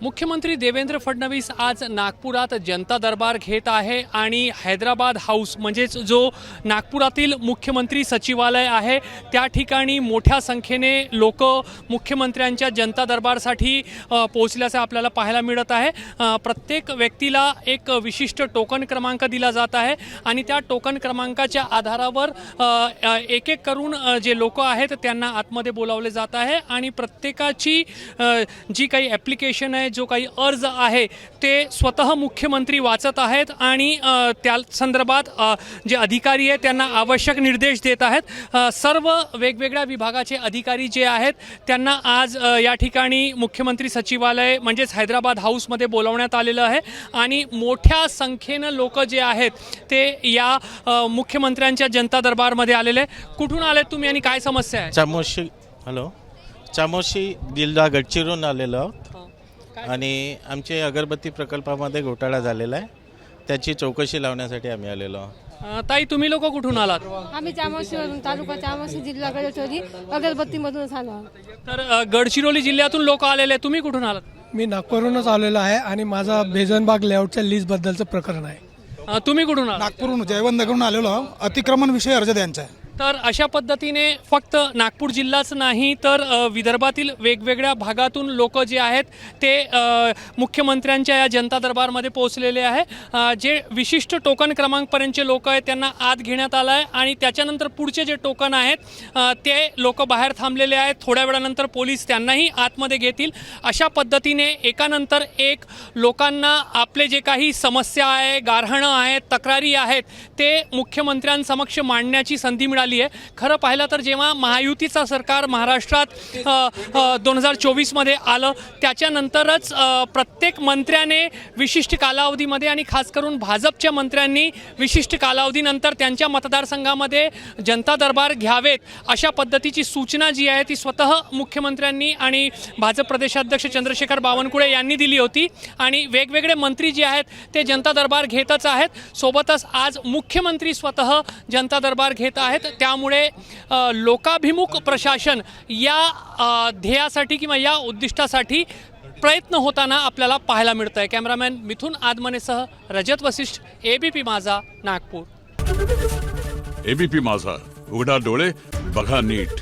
मुख्यमंत्री देवेंद्र फडणवीस आज नागपुरात जनता दरबार घेत आहे आणि हैदराबाद हाऊस म्हणजेच जो नागपुरातील मुख्यमंत्री सचिवालय आहे त्या ठिकाणी मोठ्या संख्येने लोक मुख्यमंत्र्यांच्या जनता दरबारसाठी पोहोचल्याचे आपल्याला पाहायला मिळत आहे। प्रत्येक व्यक्तीला एक विशिष्ट टोकन क्रमांक दिला जात आहे आणि त्या टोकन क्रमांकाच्या आधारावर एक एक करून जे लोक आहेत त्यांना आतमध्ये बोलावले जात आहे आणि प्रत्येकाची जी काही ॲप्लिकेशन आहे जो काही अर्ज आहे ते स्वतः मुख्यमंत्री वाचत आहेत आणि त्या संदर्भात जे अधिकारी आहेत त्यांना आवश्यक निर्देश देत आहेत। सर्व वेगवेगळ्या विभागाचे अधिकारी जे आहेत त्यांना आज या ठिकाणी मुख्यमंत्री सचिवालय म्हणजेच हैदराबाद हाऊसमध्ये बोलावण्यात आलेलं आहे आणि मोठ्या संख्येने लोक जे आहेत ते या मुख्यमंत्र्यांच्या जनता दरबारमध्ये आलेले। कुठून आले तुम्ही आणि काय समस्या आहे? चामोशी जिल्हा गडचिरोलीहून आलेलो आणि आमचे अगरबत्ती प्रकल्पामध्ये घोटाळा झालेला आहे त्याची चौकशी लावण्यासाठी आम्ही आलेलो आहोत। ताई तुम्ही लोक कुठून आलात? आम्ही चामोशीवरून तालुका चामोशी जिल्हा गडचिरोली अगरबत्तीमधून आलो आहोत। तर गडचिरोली जिल्ह्यातून लोक आलेले, तुम्ही कुठून आलात? मी नागपूरहूनच आलेलो आहे आणि माझा बेजनबाग लेआउटच्या लीजबद्दलचं प्रकरण आहे। तुम्ही कुठून आलात? नागपूरहून जयवंतनगरहून आलेलो आहोत। अतिक्रमण विषय अर्ज द्यायचा आहे। तर अशा पद्धतीने फक्त नागपूर जिल्हाच नाही तर विदर्भातील वेगवेगळ्या भागातून लोक जे आहेत ते मुख्यमंत्र्यांच्या या जनता दरबारमध्ये पोहोचलेले आहे। जे विशिष्ट टोकन क्रमांकपर्यंतचे लोक आहेत त्यांना आत घेण्यात आलं आहे आणि त्याच्यानंतर पुढचे जे टोकन आहेत ते लोक बाहेर थांबलेले आहेत। थोड्या वेळानंतर पोलीस त्यांनाही आतमध्ये घेतील। अशा पद्धतीने एकानंतर एक लोकांना आपले जे काही समस्या आहे, गाऱ्हाणं आहेत, तक्रारी आहेत ते मुख्यमंत्र्यांसमक्ष मांडण्याची संधी मिळाली आहे। खरं पाहिलं तर जेव्हा महायुतीचा सरकार महाराष्ट्रात 2024 मध्ये आलं त्याच्यानंतरच प्रत्येक मंत्र्याने विशिष्ट कालावधीमध्ये आणि खास करून भाजपच्या मंत्र्यांनी विशिष्ट कालावधीनंतर त्यांच्या मतदारसंघामध्ये जनता दरबार घ्यावेत अशा पद्धतीची सूचना जी आहे ती स्वतः मुख्यमंत्र्यांनी आणि भाजप प्रदेशाध्यक्ष चंद्रशेखर बावनकुळे यांनी दिली होती आणि वेगवेगळे मंत्री जे आहेत ते जनता दरबार घेतच आहेत। सोबतच आज मुख्यमंत्री स्वतः जनता दरबार घेत आहेत। त्यामुळे लोकाभिमुख प्रशासन या ध्येयासाठी किंवा या उद्दिष्टासाठी प्रयत्न होताना आपल्याला पाहायला मिळतं आहे। कॅमेरामॅन मिथुन आदमनेसह रजत वशिष्ठ, एबीपी माझा, नागपूर। एबीपी माझा, उघडा डोळे बघा नीट।